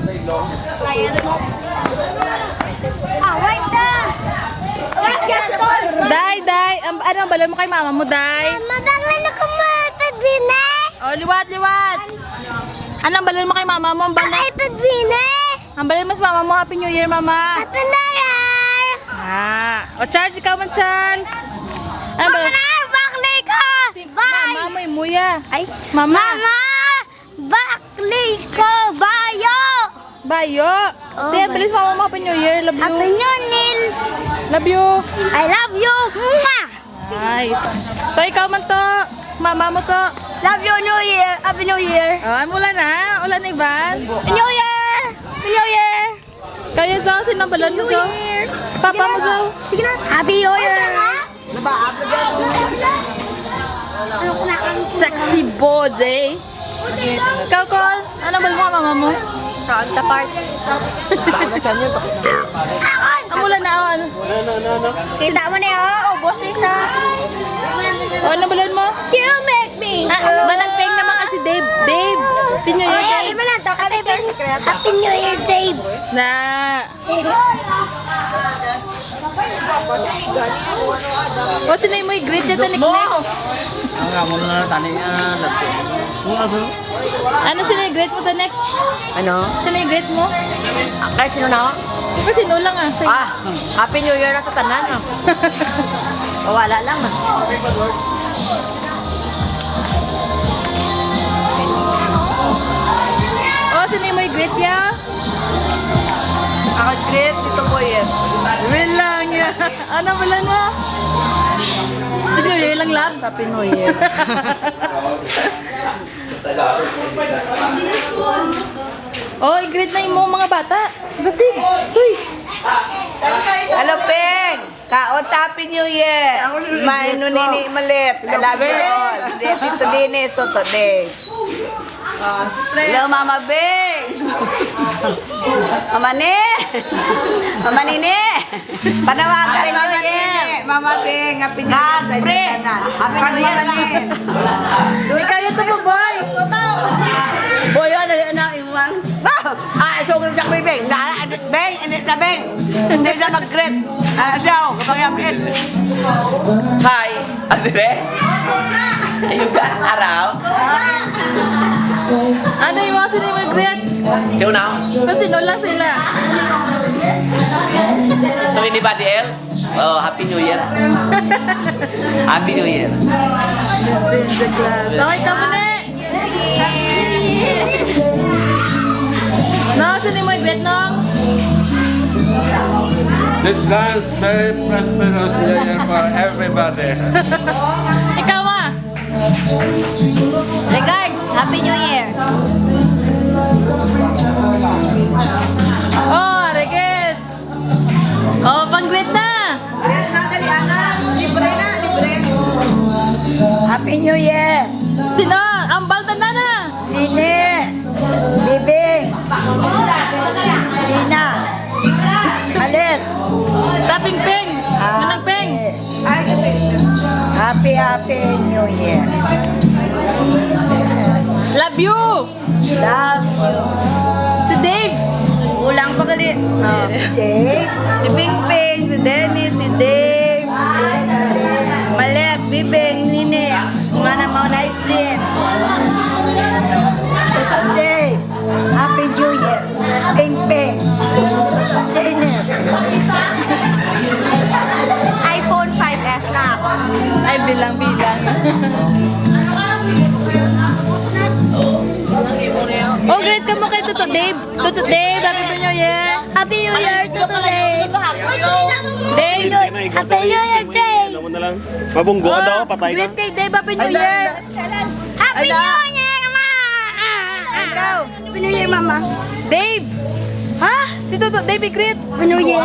Wait na! Day, ano ang balon mo kay mama mo, Day? Mabanglan ako mo iPad-bine! Oh, liwat! Ano ang balon mo kay mama mo? Ang balon, iPad-bine! ang balon mo sa mama mo, Happy New Year, mama. Happy New Year! O Charles, ikaw man, Charles. Ano ba? Baklay ko! Bye! Mama mo, imuya. Ay, Mama. Baklay ko! Bayo! Bayo. Oh, Tiyan, bye. bilis mama mo, Happy New Year. Love Happy you. New Year! Love you. I love you! Mwah! Nice. To, ikaw man to. Mama mo to. Love you, New Year! Happy New Year! Ano ulan na? Ulan na, Ivan. New Year! New Year! Kaya, Jo, sino ang balon mo, Jo? Papa mo, Jo. Sige na! Happy New Year! Ano ko na kang Sexy body. Ikaw, Col. Ano balon mo, mama mo? Front apart. Ang ulan na, ano? Kita mo na yun, ubos isa. Ano balon mo? You make me. Malagpeng naman kasi Dave. Dave. Happy New Year, Ay, Dave. mo lang to. Happy New Year, Dave. Na. O, sinay mo i-greet niya tanik na. Ang ramon na tani Ano sinay i-greet mo tanik? Ano? Sinay i-greet mo? Kaya sino na ako? Ikaw sino lang ah. Say. Happy New Year na sa tanan. Wala lang. O, sinay mo i-greet niya? Ako great dito po yan. Real lang yan. Ano balan mo? Happy New Year lang, labs. Happy New Year. Oh, i-greet na yung mga bata. Gasig. Uy. Hello, Peng! Kaon Happy New Year! Maino nini malit. I love you all. Dito din so today. Hello, Mama Beng! Mama Ne! Mama Nini! Panawagan ni Mama Nini! Mama Beng! Happy New Year sa inyo tanan. Happy New Year! Ikaw yung tubo, boy. Boy, ano na iwan? So kung siya may Beng, Beng, hindi sa Beng. Hindi siya mag-greet. Siya, kapag yamin. Hi! Adire? Ayun ka, araw? Ano yung mga sinay mo i-greet? Sino na? Kung sino lang sila. To anybody else? Oh, Happy New Year. Happy New Year. Okay ka muna. No, sinay mo i-greet nung? This last very prosperous year for everybody. Ikaw ah. Regards, Happy New Year. Oh, Regit. Oh, pang-greet na. Happy New Year! Sino? Ang balta na na. Nini! Bibing! Gina! Alit! Taping peng. Manang peng. Happy New Year! Love you. Love you! Si Dave. Ulang pa kali. Dave, si Pingping, si Dennis, si Dave, Malet, Bibing, Nini, mana mau naik sin. Dave, Happy New Year, Pingping, Dennis. iPhone 5S na ako. Ay, bilang-bilang. Oh, great ka mo kay Tuto Dave. Tuto Dave, Happy New Year. Happy New Year to today. Dave. Happy New Year, Dave. Mabunggo ka daw, patay ka. Great kay Dave, Happy New Year. Happy New Year, Ma! Ikaw. Happy New Year, Mama. Dave. Ha? Si Tuto Dave, great. Happy New Year.